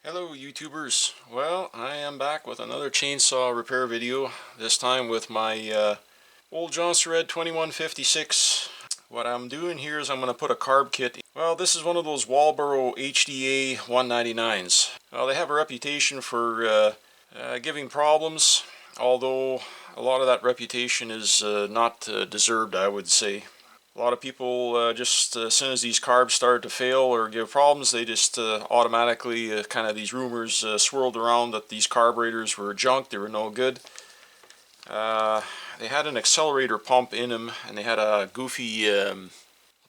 Hello YouTubers. Well, I am back with another chainsaw repair video, this time with my old Jonsered 2156. What I'm doing here is I'm going to put a carb kit. Well, this is one of those Walbro HDA 199s. Well, they have a reputation for giving problems, although a lot of that reputation is not deserved, I would say. A lot of people just as soon as these carbs started to fail or give problems, they just automatically kind of these rumors swirled around that these carburetors were junk, they were no good. They had an accelerator pump in them, and they had a goofy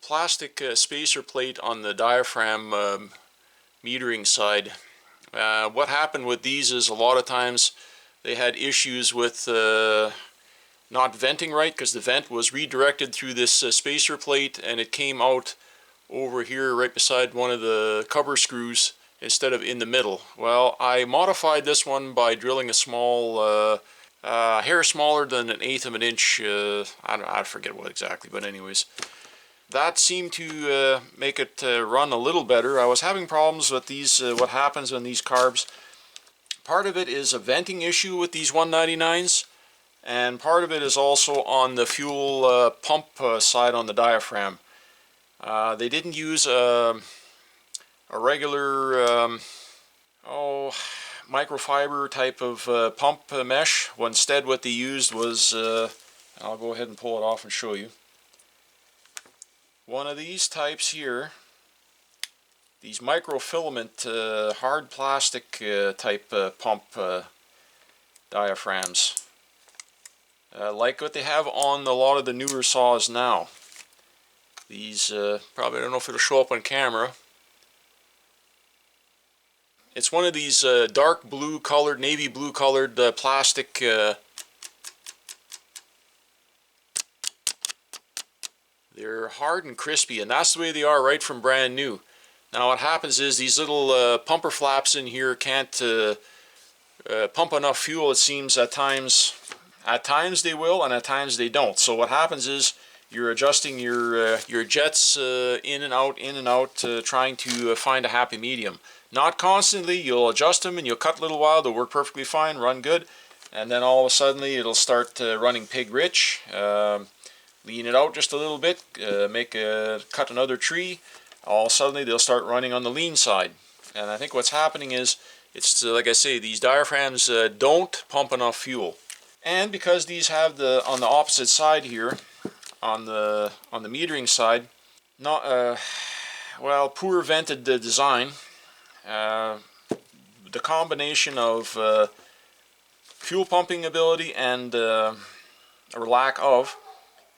plastic spacer plate on the diaphragm metering side. What happened with these is a lot of times they had issues with not venting right, because the vent was redirected through this spacer plate and it came out over here right beside one of the cover screws instead of in the middle. Well, I modified this one by drilling a small hair smaller than 1/8 of an inch, I forget what exactly, but anyways, that seemed to make it run a little better. I was having problems with these, what happens when these carbs, part of it is a venting issue with these 199s, and part of it is also on the fuel pump side on the diaphragm. They didn't use a regular microfiber type of pump mesh. Instead what they used was, I'll go ahead and pull it off and show you, one of these types here, these microfilament hard plastic type pump diaphragms. Like what they have on a lot of the newer saws now. These, probably, I don't know if it'll show up on camera. It's one of these dark blue colored, navy blue colored plastic they're hard and crispy, and that's the way they are right from brand new. Now what happens is these little pumper flaps in here can't pump enough fuel, it seems, at times. At times they will, and at times they don't. So what happens is you're adjusting your jets in and out, trying to find a happy medium. Not constantly. You'll adjust them and you'll cut a little while. They'll work perfectly fine, run good, and then all of a sudden it'll start running pig rich. Lean it out just a little bit, cut another tree. All suddenly they'll start running on the lean side. And I think what's happening is, it's like I say, these diaphragms don't pump enough fuel. And because these have on the opposite side here, on the metering side, not well, poor vented design. The combination of fuel pumping ability and or lack of,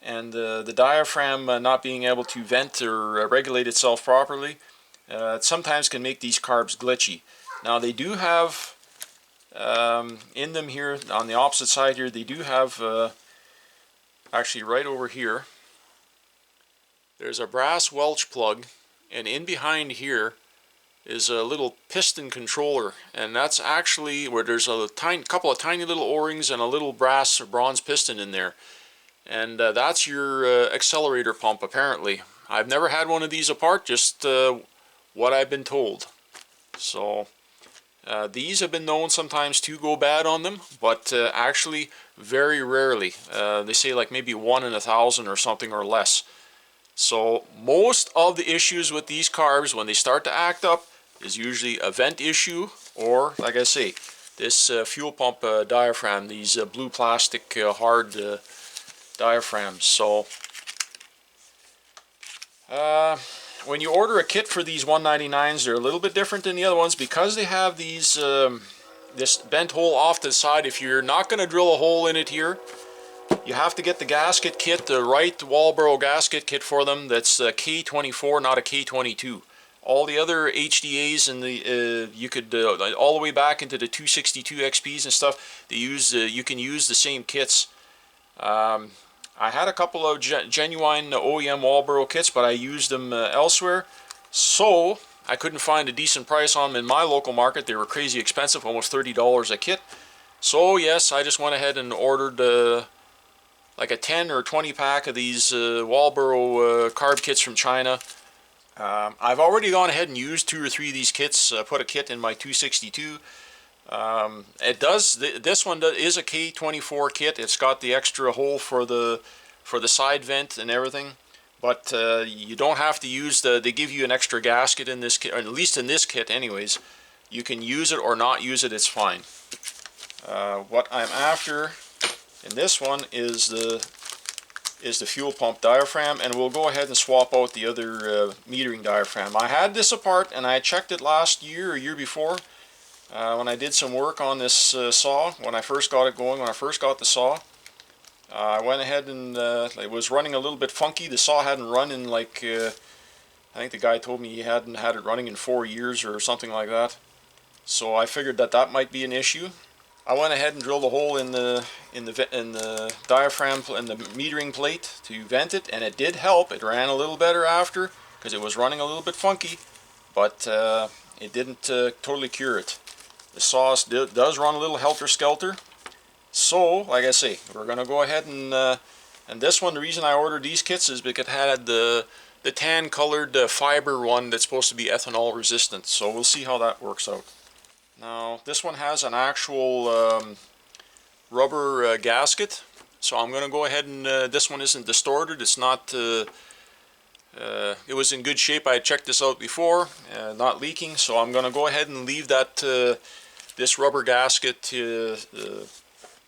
and the diaphragm not being able to vent or regulate itself properly, it sometimes can make these carbs glitchy. Now they do have in them here, on the opposite side here, they do have, actually right over here, there's a brass Welch plug, and in behind here is a little piston controller, and that's actually where there's a couple of tiny little O-rings and a little brass or bronze piston in there. And that's your accelerator pump, apparently. I've never had one of these apart, just what I've been told. So these have been known sometimes to go bad on them, but actually very rarely. They say like maybe 1 in 1,000 or something, or less. So most of the issues with these carbs when they start to act up is usually a vent issue, or like I say, this fuel pump diaphragm, these blue plastic hard diaphragms. So when you order a kit for these 199s, they're a little bit different than the other ones because they have these this bent hole off to the side. If you're not going to drill a hole in it here, you have to get the gasket kit, the right Walbro gasket kit for them. That's a K24, not a K22. All the other HDAs and the you could all the way back into the 262 XPs and stuff, they use you can use the same kits. I had a couple of genuine OEM Walbro kits, but I used them elsewhere, so I couldn't find a decent price on them in my local market. They were crazy expensive, almost $30 a kit. So yes, I just went ahead and ordered like a 10 or 20 pack of these Walbro carb kits from China. I've already gone ahead and used 2 or 3 of these kits. Put a kit in my 262. This one is a K24 kit. It's got the extra hole for the side vent and everything. But you don't have to use they give you an extra gasket in this kit, or at least in this kit anyways. You can use it or not use it, it's fine. What I'm after in this one is the fuel pump diaphragm, and we'll go ahead and swap out the other metering diaphragm. I had this apart and I checked it last year or year before when I did some work on this saw, when I first got it going, when I first got the saw. I went ahead and it was running a little bit funky. The saw hadn't run in like, I think the guy told me he hadn't had it running in 4 years or something like that. So I figured that might be an issue. I went ahead and drilled a hole in the diaphragm and the metering plate to vent it, and it did help. It ran a little better after because it was running a little bit funky, but it didn't totally cure it. The saw does run a little helter-skelter. So, like I say, we're going to go ahead and this one, the reason I ordered these kits is because it had the tan colored fiber one that's supposed to be ethanol resistant. So we'll see how that works out. Now, this one has an actual rubber gasket. So I'm going to go ahead and, this one isn't distorted. It's not, it was in good shape. I had checked this out before, not leaking. So I'm going to go ahead and leave that, this rubber gasket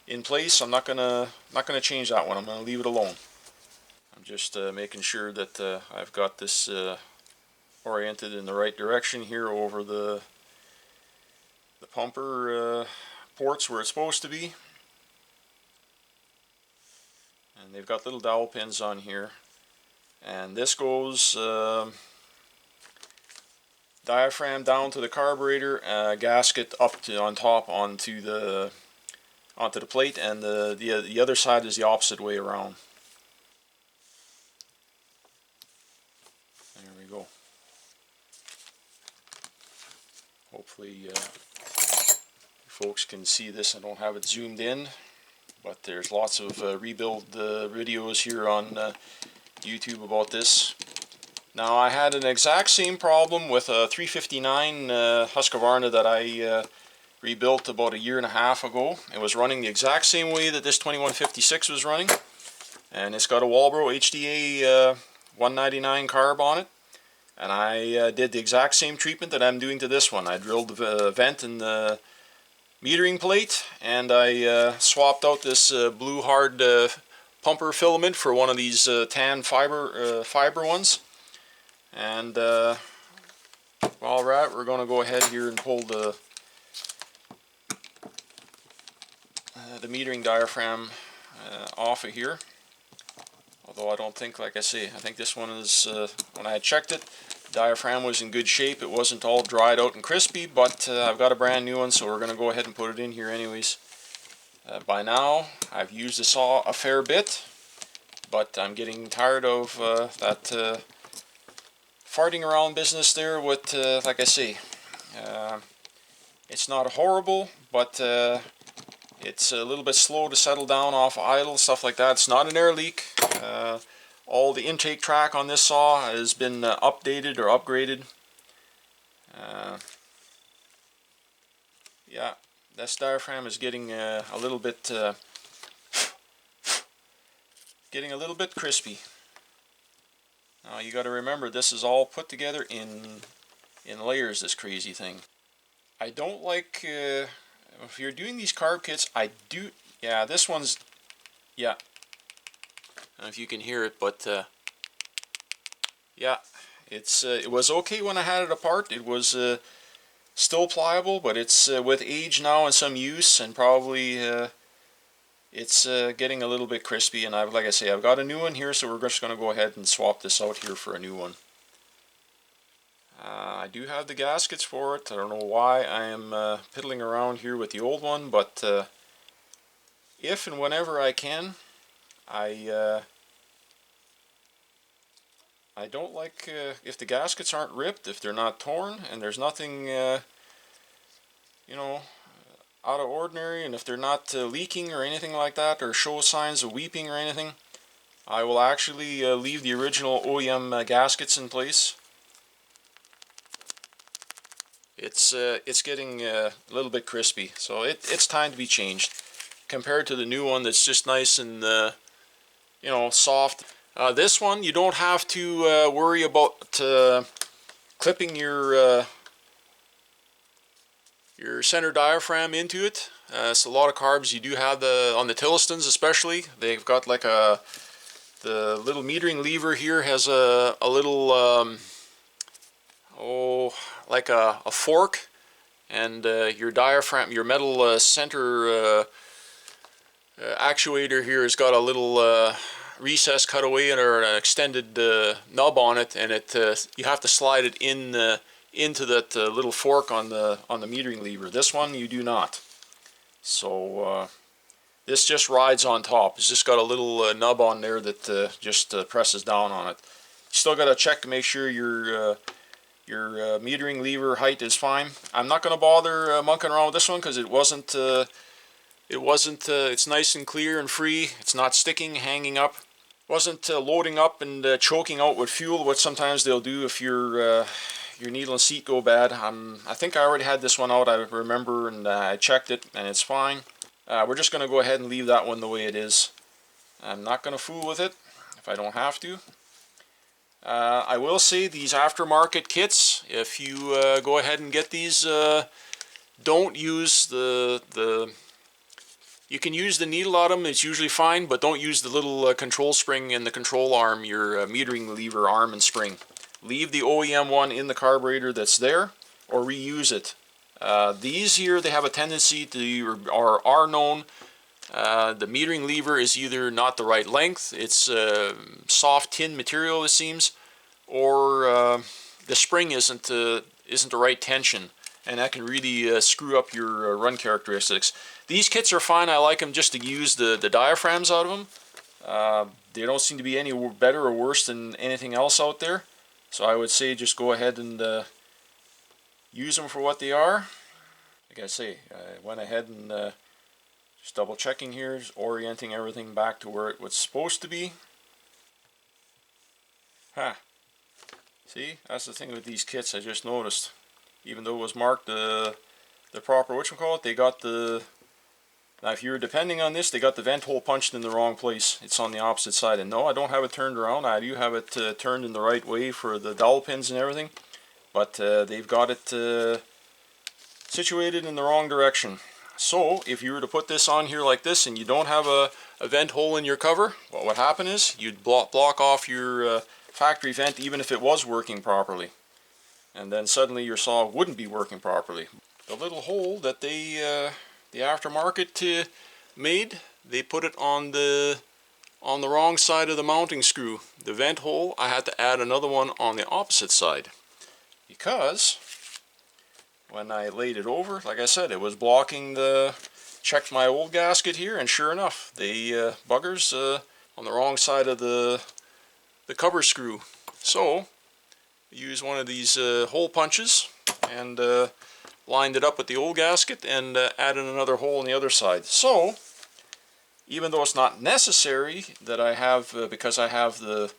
in place. I'm not gonna change that one. I'm gonna leave it alone. I'm just making sure that I've got this oriented in the right direction here over the pumper ports where it's supposed to be. And they've got little dowel pins on here. And this goes diaphragm down to the carburetor, gasket up to on top onto the plate, and the other side is the opposite way around. There we go. Hopefully you folks can see this. I don't have it zoomed in, but there's lots of rebuild videos here on YouTube about this. Now, I had an exact same problem with a 359 Husqvarna that I rebuilt about 1.5 years ago. It was running the exact same way that this 2156 was running, and it's got a Walbro HDA 199 carb on it, and I did the exact same treatment that I'm doing to this one. I drilled the vent in the metering plate, and I swapped out this blue hard pumper filament for one of these tan fiber ones. And while we're at it, we're going to go ahead here and pull the metering diaphragm off of here. Although I don't think, like I say, I think this one is, when I had checked it, the diaphragm was in good shape. It wasn't all dried out and crispy, but I've got a brand new one, so we're going to go ahead and put it in here anyways. By now, I've used the saw a fair bit, but I'm getting tired of that farting around business there with, like I say, it's not horrible, but it's a little bit slow to settle down off idle, stuff like that. It's not an air leak. All the intake track on this saw has been updated or upgraded. Yeah, this diaphragm is getting a little bit crispy. Now you got to remember, this is all put together in layers, this crazy thing. I don't like if you're doing these carb kits, yeah, this one's, yeah, I don't know if you can hear it, but yeah, it was okay when I had it apart. It was still pliable, but it's with age now and some use, and probably it's getting a little bit crispy. And like I say, I've got a new one here, so we're just going to go ahead and swap this out here for a new one. I do have the gaskets for it. I don't know why I am piddling around here with the old one, but if and whenever I can, I don't like if the gaskets aren't ripped, if they're not torn, and there's nothing you know, out of ordinary, and if they're not leaking or anything like that, or show signs of weeping or anything, I will actually leave the original OEM gaskets in place. it's getting a little bit crispy, so it's time to be changed. Compared to the new one that's just nice and you know, soft. This one you don't have to worry about clipping your center diaphragm into it. So a lot of carbs you do have on the Tillistons especially. They've got like the little metering lever here has a little like a fork, and your diaphragm, your metal center actuator here has got a little recess cut away or an extended nub on it, and you have to slide it in into that little fork on the metering lever. This one you do not. So this just rides on top. It's just got a little nub on there that just presses down on it. You still got to check to make sure your metering lever height is fine. I'm not going to bother monkeying around with this one because it's nice and clear and free. It's not sticking, hanging up. Wasn't loading up and choking out with fuel, what sometimes they'll do if your needle and seat go bad. I think I already had this one out, I remember, and I checked it and it's fine. We're just going to go ahead and leave that one the way it is. I'm not going to fool with it if I don't have to. I will say these aftermarket kits, if you go ahead and get these, don't use you can use the needle on them, it's usually fine, but don't use the little control spring and the control arm, your metering lever arm and spring. Leave the OEM one in the carburetor that's there, or reuse it. These here, they have a tendency to, or are known, the metering lever is either not the right length, it's soft tin material it seems, or the spring isn't the right tension, and that can really screw up your run characteristics. These kits are fine. I like them just to use the diaphragms out of them. They don't seem to be any better or worse than anything else out there. So I would say just go ahead and use them for what they are. Like I say, I went ahead and just double checking here, just orienting everything back to where it was supposed to be. See, that's the thing with these kits I just noticed. Even though it was marked the proper whatchamacallit, they got the... Now if you're depending on this, they got the vent hole punched in the wrong place. It's on the opposite side. And no, I don't have it turned around. I do have it turned in the right way for the dowel pins and everything. But they've got it situated in the wrong direction. So if you were to put this on here like this and you don't have a vent hole in your cover, what would happen is you'd block off your factory vent even if it was working properly. And then suddenly your saw wouldn't be working properly. The little hole that the aftermarket made, they put it on the wrong side of the mounting screw. The vent hole, I had to add another one on the opposite side, because when I laid it over, like I said, it was blocking checked my old gasket here, and sure enough, the buggers on the wrong side of the cover screw. So use one of these hole punches and lined it up with the old gasket and added another hole on the other side. So even though it's not necessary that I have, because I have the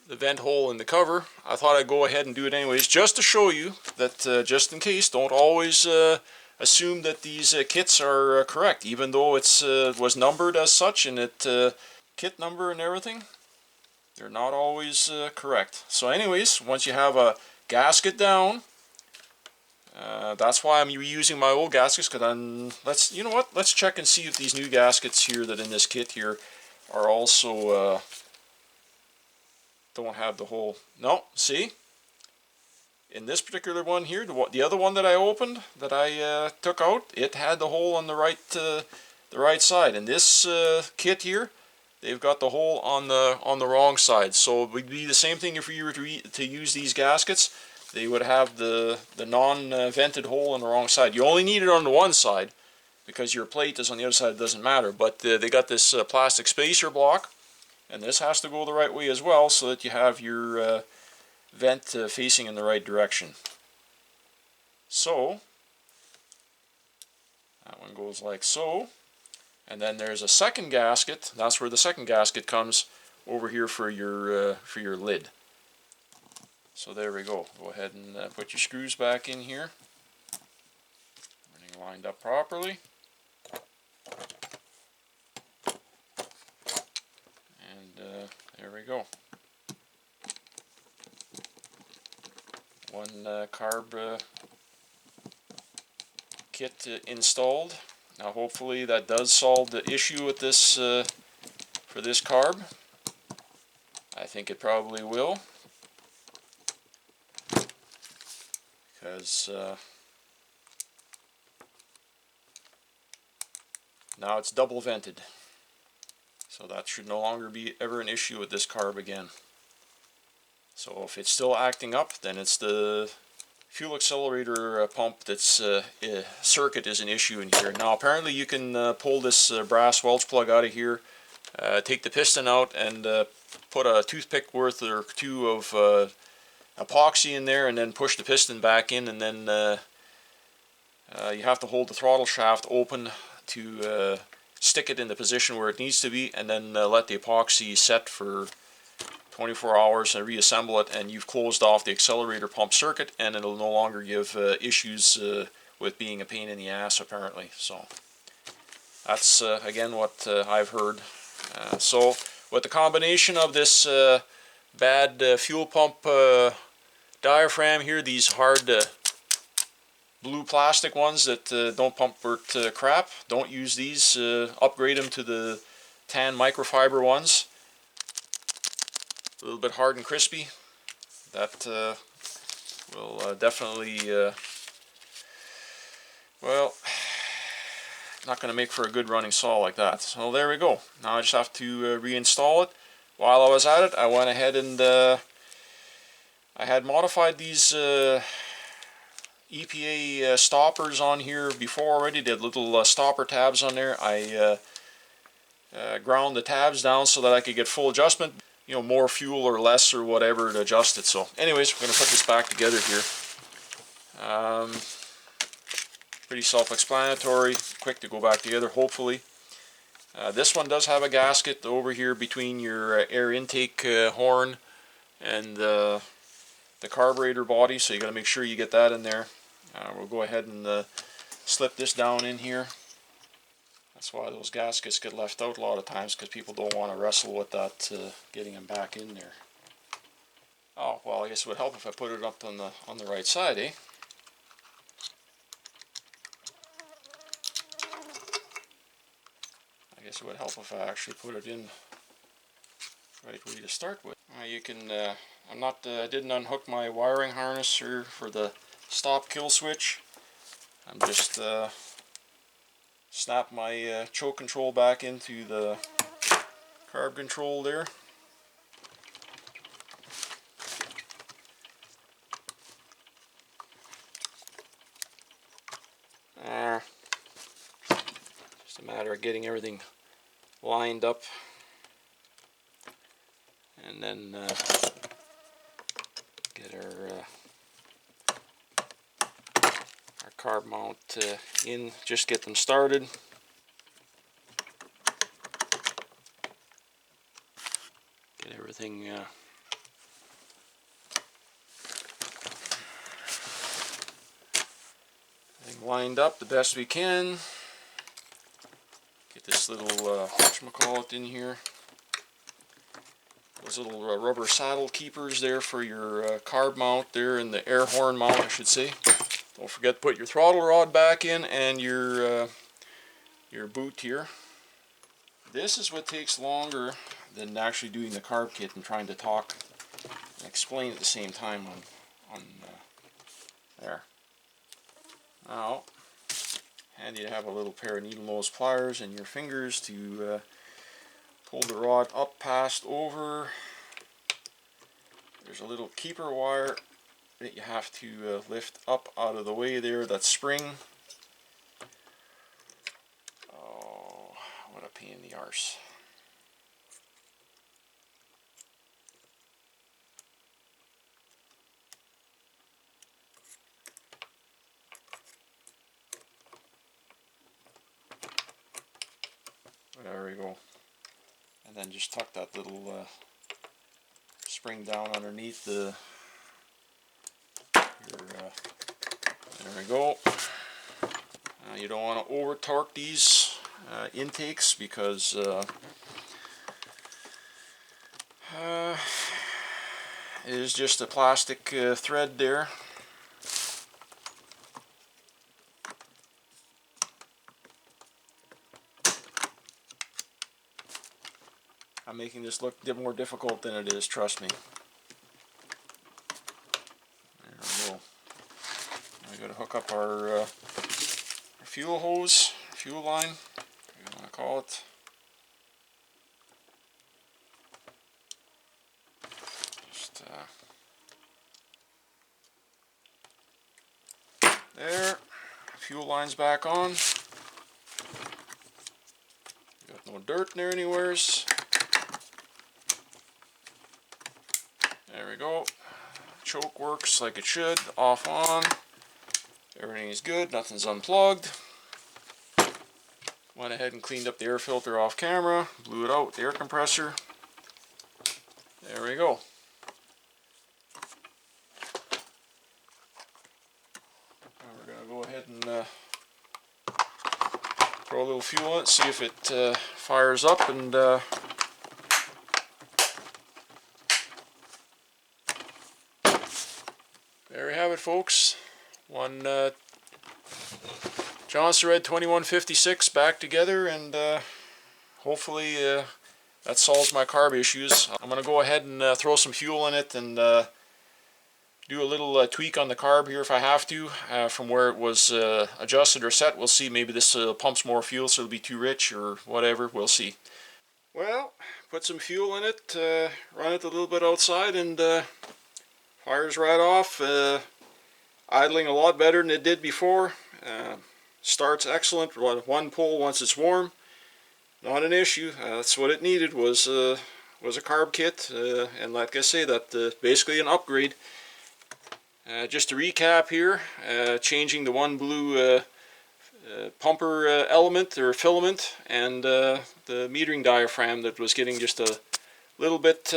vent hole in the cover, I thought I'd go ahead and do it anyways, just to show you that just in case, don't always assume that these kits are correct, even though it's was numbered as such and kit number and everything. They're not always correct. So anyways, once you have a gasket down, that's why I'm reusing my old gaskets, because you know what, let's check and see if these new gaskets here that in this kit here are also don't have the hole. No, see, in this particular one here, the other one that I opened, that I took out, it had the hole on the right side. In this kit here, they've got the hole on the wrong side. So it would be the same thing if you were to use these gaskets. They would have the non-vented hole on the wrong side. You only need it on the one side because your plate is on the other side. It doesn't matter. But they got this plastic spacer block, and this has to go the right way as well, so that you have your vent facing in the right direction. So that one goes like so. And then there's a second gasket. That's where the second gasket comes over here for your lid. So there we go. Go ahead and put your screws back in here. Everything lined up properly. And there we go. One carb kit installed. Now hopefully that does solve the issue with this for this carb. I think it probably will, because now it's double vented, so that should no longer be ever an issue with this carb again. So if it's still acting up, then it's the fuel accelerator pump that's circuit is an issue in here. Now apparently you can pull this brass Welch plug out of here, take the piston out, and put a toothpick worth or two of epoxy in there, and then push the piston back in, and then you have to hold the throttle shaft open to stick it in the position where it needs to be, and then let the epoxy set for 24 hours and reassemble it, and you've closed off the accelerator pump circuit, and it'll no longer give issues with being a pain in the ass apparently. So that's again what I've heard. So with the combination of this bad fuel pump diaphragm here, these hard blue plastic ones that don't pump worth crap, don't use these. Upgrade them to the tan microfiber ones. A little bit hard and crispy. That will definitely, well, not going to make for a good running saw like that. So there we go. Now I just have to reinstall it. While I was at it, I went ahead and I had modified these EPA stoppers on here before already. They had little stopper tabs on there. I ground the tabs down so that I could get full adjustment. You know, more fuel or less or whatever to adjust it. So anyways, we're going to put this back together here. Pretty self-explanatory, quick to go back together hopefully. This one does have a gasket over here between your air intake horn and the carburetor body, so you got to make sure you get that in there. We'll go ahead and slip this down in here. That's why those gaskets get left out a lot of times, because people don't want to wrestle with that, getting them back in there. Oh, well, I guess it would help if I put it up on the right side, eh? I guess it would help if I actually put it in right way to start with. You can, I didn't unhook my wiring harness here for the stop kill switch. I'm just snap my choke control back into the carb control there. Just a matter of getting everything lined up, and then get our carb mount in, just get them started. Get everything lined up the best we can. Get this little whatchamacallit in here. Those little rubber saddle keepers there for your carb mount there, and the air horn mount I should say. Don't forget to put your throttle rod back in, and your boot here. This is what takes longer than actually doing the carb kit and trying to talk and explain at the same time on there. Now, handy to have a little pair of needle nose pliers in your fingers to pull the rod up past over. There's a little keeper wire that you have to lift up out of the way there, that spring. Oh, what a pain in the arse. There we go. And then just tuck that little spring down underneath the There we go. You don't want to over torque these intakes because it is just a plastic thread there. I'm making this look more difficult than it is, trust me. There we go. We got to hook up our fuel hose, fuel line, whatever you want to call it. Just there. Fuel line's back on. Got no dirt in there anywheres. There we go. Choke works like it should. Off, on. Everything is good. Nothing's unplugged. Went ahead and cleaned up the air filter off camera. Blew it out with the air compressor. There we go. Now we're going to go ahead and throw a little fuel in it, see if it fires up, and there we have it, folks. One Jonsered 2156 back together, and hopefully that solves my carb issues. I'm going to go ahead and throw some fuel in it and do a little tweak on the carb here if I have to, from where it was adjusted or set. We'll see. Maybe this pumps more fuel so it'll be too rich or whatever. We'll see. Well, put some fuel in it, run it a little bit outside, and fires right off. Idling a lot better than it did before. Starts excellent. One pull once it's warm. Not an issue. That's what it needed, was a carb kit, and like I say, that basically an upgrade. Just to recap here, changing the one blue pumper element or filament, and the metering diaphragm that was getting just a little bit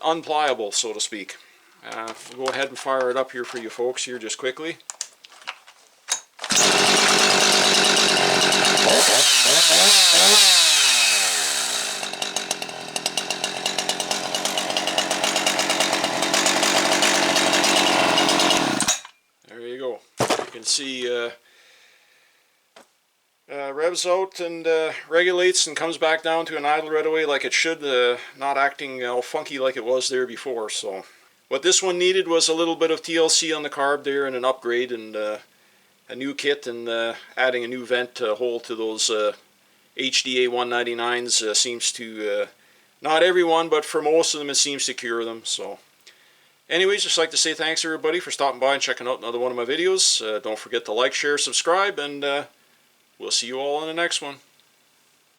unpliable, so to speak. We'll go ahead and fire it up here for you folks here just quickly. There you go. You can see revs out and regulates and comes back down to an idle right away like it should, not acting all funky like it was there before. So what this one needed was a little bit of TLC on the carb there, and an upgrade, and a new kit, and adding a new vent hole to those HDA 199s seems to, not everyone, but for most of them it seems to cure them. So anyways, just like to say thanks everybody for stopping by and checking out another one of my videos. Don't forget to like, share, subscribe, and we'll see you all in the next one.